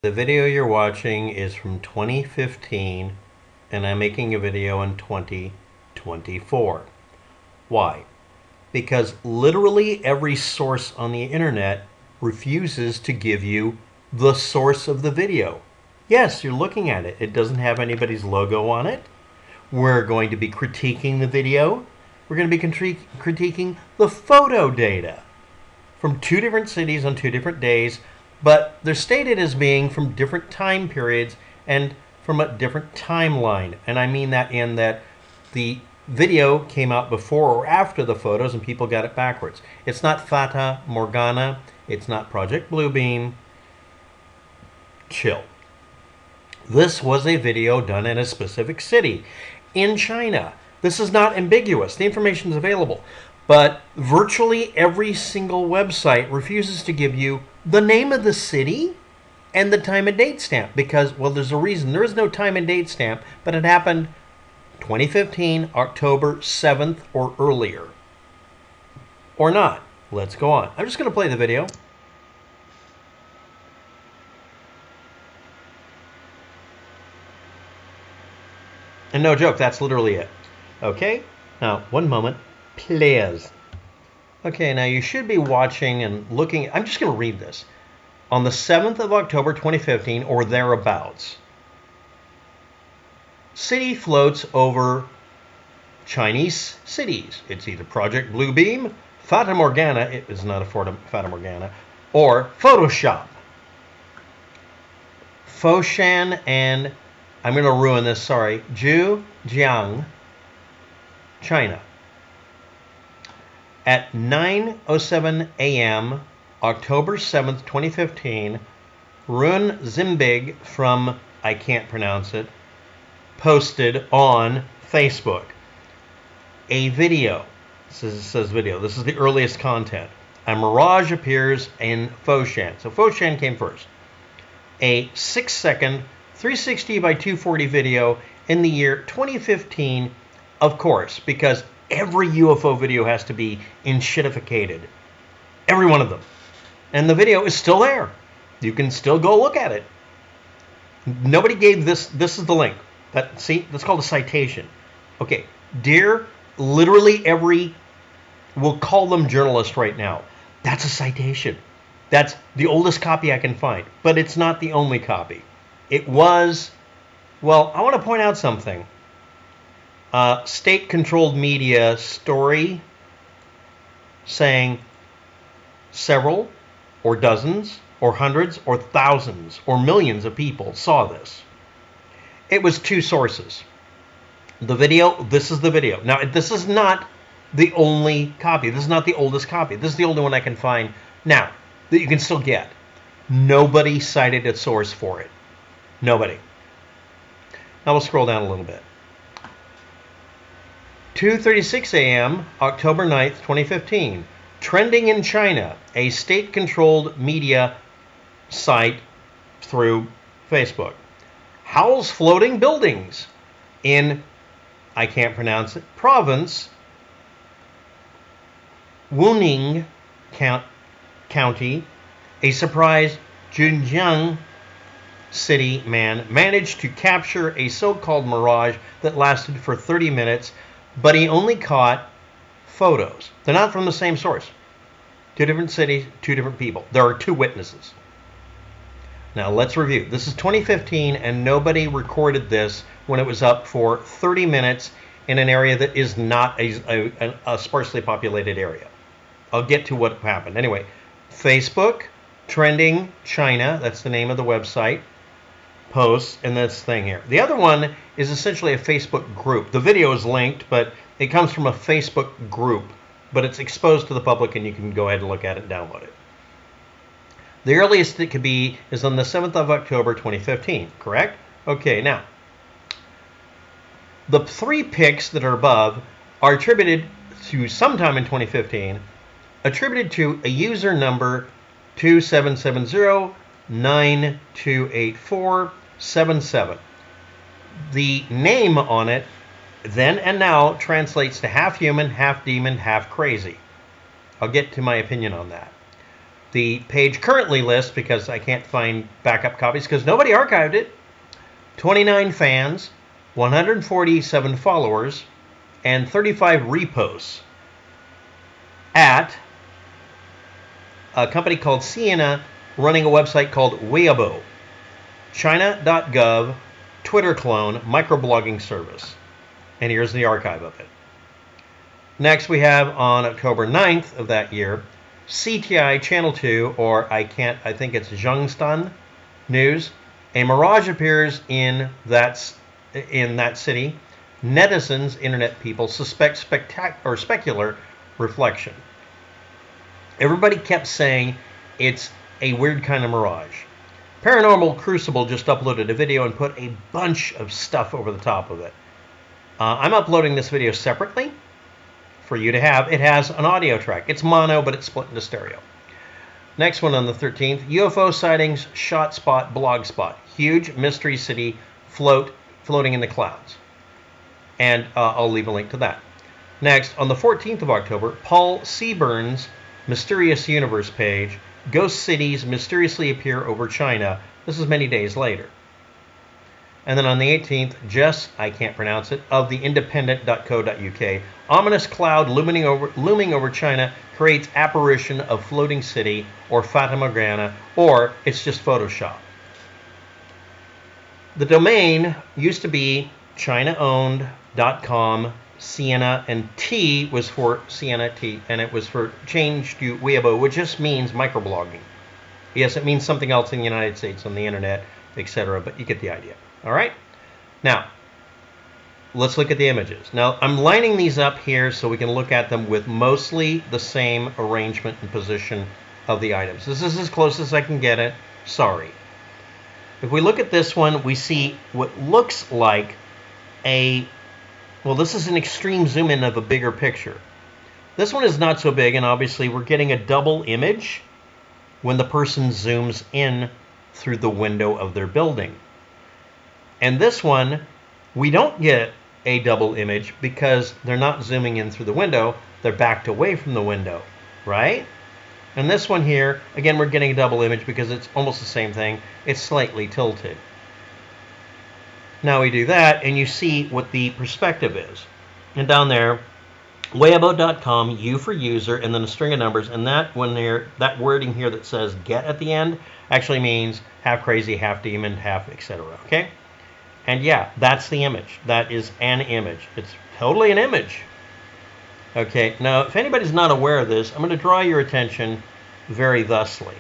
The video you're watching is from 2015 and I'm making a video in 2024. Why? Because literally every source on the internet refuses to give you the source of the video. Yes, you're looking at it. It doesn't have anybody's logo on it. We're going to be critiquing the video. We're going to be critiquing the photo data from two different cities on two different days, but they're stated as being from different time periods and from a different timeline. And I mean that in that the video came out before or after the photos and people got it backwards. It's not Fata Morgana. It's not Project Blue Beam. Chill. This was a video done in a specific city in China. This is not ambiguous. The information is available. But virtually every single website refuses to give you the name of the city and the time and date stamp because, well, there's a reason. There is no time and date stamp, but it happened 2015, October 7th or earlier. Or not. Let's go on. I'm just going to play the video. And no joke, that's literally it. Okay? Now, one moment. Please. Okay, now you should be watching and looking. I'm just going to read this. On the 7th of October 2015 or thereabouts, city floats over Chinese cities. It's either Project Blue Beam, Fata Morgana, it is not a Fata Morgana, or Photoshop. Foshan and, I'm going to ruin this, sorry, Jiujiang, China. At 9:07 a.m., October 7th, 2015, Ruan Ziming from, I can't pronounce it, posted on Facebook a video. It says video. This is the earliest content. A mirage appears in Foshan. So Foshan came first. A 6-second 360 by 240 video in the year 2015, of course, because every UFO video has to be enshittificated. Every one of them. And the video is still there. You can still go look at it. Nobody gave this. This is the link. But see, that's called a citation. Okay. Dear, literally every, we'll call them journalist right now. That's a citation. That's the oldest copy I can find. But it's not the only copy. It was, well, I want to point out something. State-controlled media story saying several or dozens or hundreds or thousands or millions of people saw this. It was two sources. The video, this is the video. Now, this is not the only copy. This is not the oldest copy. This is the only one I can find now that you can still get. Nobody cited a source for it. Nobody. Now we'll scroll down a little bit. 2:36 a.m., October 9th, 2015. Trending in China, a state-controlled media site through Facebook. Howl's floating buildings in, I can't pronounce it, Province Wuning County. A surprise Jiujiang City man managed to capture a so-called mirage that lasted for 30 minutes, but he only caught photos. They're not from the same source. Two different cities, two different people. There are two witnesses. Now let's review. This is 2015 and nobody recorded this when it was up for 30 minutes in an area that is not a sparsely populated area. I'll get to what happened. Anyway, Facebook, Trending China, that's the name of the website, posts in this thing here. The other one is essentially a Facebook group. The video is linked, but it comes from a Facebook group, but it's exposed to the public and you can go ahead and look at it and download it. The earliest it could be is on the 7th of October 2015, correct? Okay, now, the three pics that are above are attributed to sometime in 2015, attributed to a user number 2770928477. The name on it, then and now, translates to half human, half demon, half crazy. I'll get to my opinion on that. The page currently lists, because I can't find backup copies because nobody archived it, 29 fans, 147 followers, and 35 reposts at a company called Sienna running a website called Weibo, China.gov, Twitter clone, microblogging service. And here's the archive of it. Next we have on October 9th of that year, CTI Channel 2, or I think it's Zhongtian News. A mirage appears in that city. Netizens, internet people, suspect specular reflection. Everybody kept saying it's a weird kind of mirage. Paranormal Crucible just uploaded a video and put a bunch of stuff over the top of it. I'm uploading this video separately for you to have. It has an audio track. It's mono, but it's split into stereo. Next one on the 13th, UFO sightings, shot spot, blog spot. Huge mystery city floating in the clouds. And I'll leave a link to that. Next, on the 14th of October, Paul Seaburn's Mysterious Universe page, ghost cities mysteriously appear over China. This is many days later. And then on the 18th, Jess, I can't pronounce it, of the independent.co.uk, ominous cloud looming over China creates apparition of floating city or Fata Morgana, or it's just Photoshop. The domain used to be China-owned.com, Sienna, and T was for Sienna T, and it was for changed to Weibo, which just means microblogging. Yes, it means something else in the United States on the internet, etc., but you get the idea. All right? Now, let's look at the images. Now, I'm lining these up here so we can look at them with mostly the same arrangement and position of the items. This is as close as I can get it. Sorry. If we look at this one, we see what looks like well, this is an extreme zoom in of a bigger picture. This one is not so big, and obviously we're getting a double image when the person zooms in through the window of their building. And this one, we don't get a double image because they're not zooming in through the window, they're backed away from the window, right? And this one here, again, we're getting a double image because it's almost the same thing. It's slightly tilted. Now we do that, and you see what the perspective is. And down there, Weibo.com, U for user, and then a string of numbers. And that wording here that says get at the end actually means half crazy, half demon, half etc. Okay? And yeah, that's the image. That is an image. It's totally an image. Okay, now if anybody's not aware of this, I'm going to draw your attention very thusly.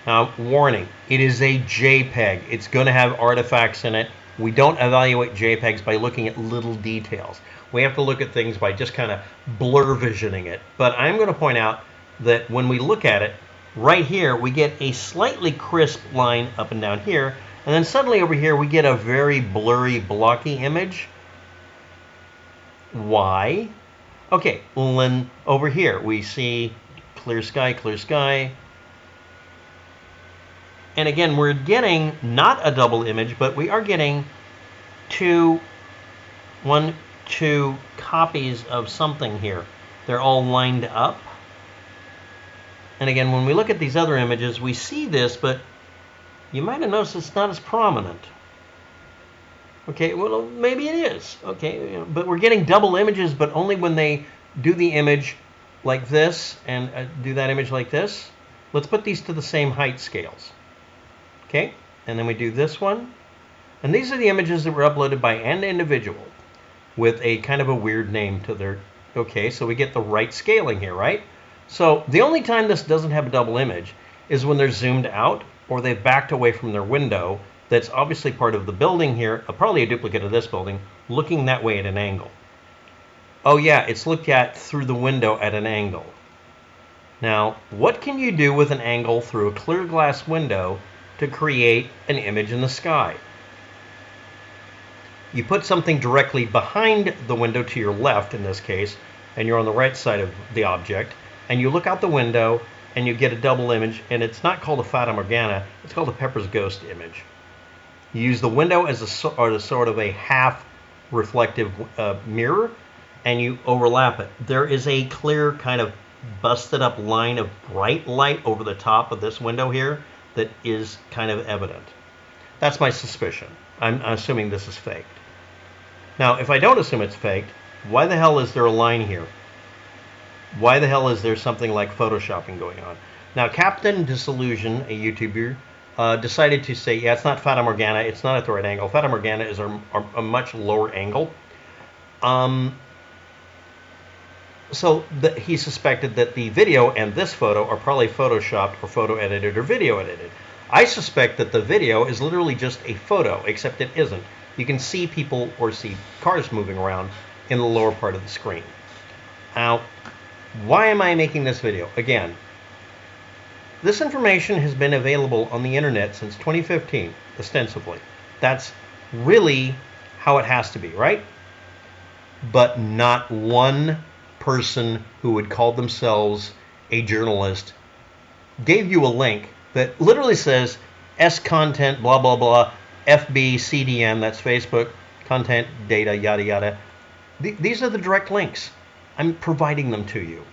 Now, warning, it is a JPEG. It's going to have artifacts in it. We don't evaluate JPEGs by looking at little details. We have to look at things by just kind of blur visioning it. But I'm going to point out that when we look at it, right here, we get a slightly crisp line up and down here. And then suddenly over here, we get a very blurry, blocky image. Why? Okay, then over here, we see clear sky, clear sky. And again, we're getting not a double image, but we are getting two copies of something here. They're all lined up. And again, when we look at these other images, we see this, but you might have noticed it's not as prominent. Okay, well, maybe it is. Okay, but we're getting double images, but only when they do the image like this and do that image like this. Let's put these to the same height scales. Okay, and then we do this one. And these are the images that were uploaded by an individual with a kind of a weird name to their... Okay, so we get the right scaling here, right? So the only time this doesn't have a double image is when they're zoomed out or they've backed away from their window that's obviously part of the building here, probably a duplicate of this building, looking that way at an angle. Oh yeah, it's looked at through the window at an angle. Now, what can you do with an angle through a clear glass window to create an image in the sky? You put something directly behind the window to your left, in this case, and you're on the right side of the object, and you look out the window and you get a double image, and it's not called a Fata Morgana, it's called a Pepper's Ghost image. You use the window as a sort of a half reflective mirror, and you overlap it. There is a clear kind of busted up line of bright light over the top of this window here that is kind of evident. That's my suspicion. I'm assuming this is faked. Now, if I don't assume it's faked, why the hell is there a line here? Why the hell is there something like photoshopping going on? Now, Captain Disillusion, a YouTuber, decided to say, yeah, it's not Fata Morgana, it's not at the right angle. Fata Morgana is a much lower angle. So he suspected that the video and this photo are probably photoshopped or photo edited or video edited. I suspect that the video is literally just a photo, except it isn't. You can see people or see cars moving around in the lower part of the screen. Now, why am I making this video? Again, this information has been available on the internet since 2015, ostensibly. That's really how it has to be, right? But not one person who would call themselves a journalist gave you a link that literally says S content, blah, blah, blah, FB, CDM, that's Facebook, content, data, yada, yada. These are the direct links. I'm providing them to you.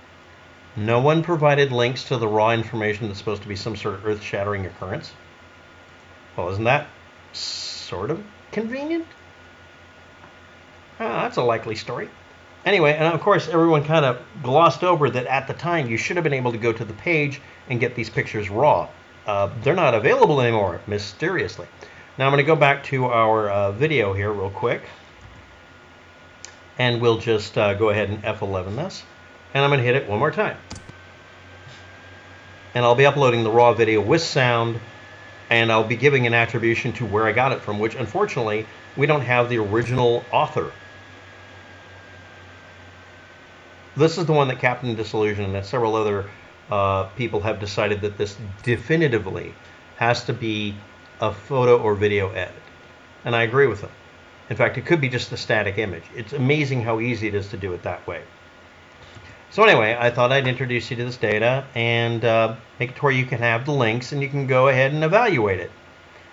No one provided links to the raw information that's supposed to be some sort of earth-shattering occurrence. Well, isn't that sort of convenient? That's a likely story. Anyway, and of course, everyone kind of glossed over that at the time you should have been able to go to the page and get these pictures raw. They're not available anymore, mysteriously. Now I'm going to go back to our video here real quick. And we'll just go ahead and F11 this. And I'm going to hit it one more time. And I'll be uploading the raw video with sound. And I'll be giving an attribution to where I got it from, which unfortunately we don't have the original author. This is the one that Captain Disillusion and several other people have decided that this definitively has to be a photo or video edit. And I agree with them. In fact, it could be just a static image. It's amazing how easy it is to do it that way. So anyway, I thought I'd introduce you to this data and make it to where you can have the links and you can go ahead and evaluate it.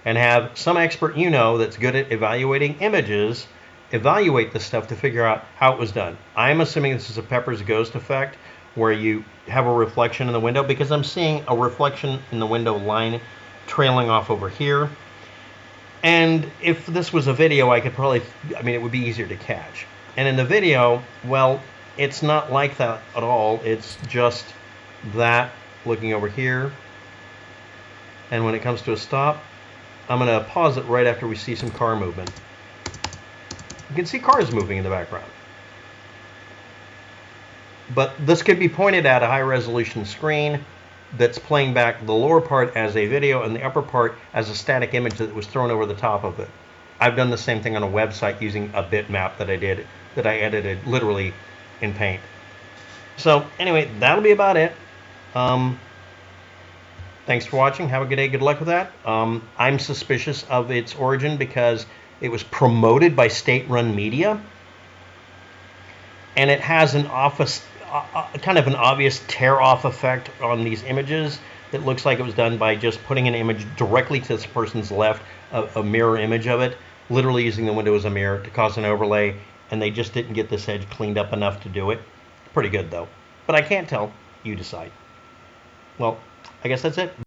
And have some expert you know that's good at evaluating images evaluate this stuff to figure out how it was done. I'm assuming this is a Pepper's Ghost effect where you have a reflection in the window, because I'm seeing a reflection in the window line trailing off over here. And if this was a video, I could probably, it would be easier to catch. And in the video, well, it's not like that at all. It's just that looking over here. And when it comes to a stop, I'm going to pause it right after we see some car movement. You can see cars moving in the background. But this could be pointed at a high-resolution screen that's playing back the lower part as a video and the upper part as a static image that was thrown over the top of it. I've done the same thing on a website using a bitmap that I edited literally in Paint. So anyway, that'll be about it. Thanks for watching. Have a good day. Good luck with that. I'm suspicious of its origin because it was promoted by state-run media, and it has an kind of an obvious tear-off effect on these images that looks like it was done by just putting an image directly to this person's left, a mirror image of it, literally using the window as a mirror to cause an overlay, and they just didn't get this edge cleaned up enough to do it. Pretty good, though. But I can't tell. You decide. Well, I guess that's it.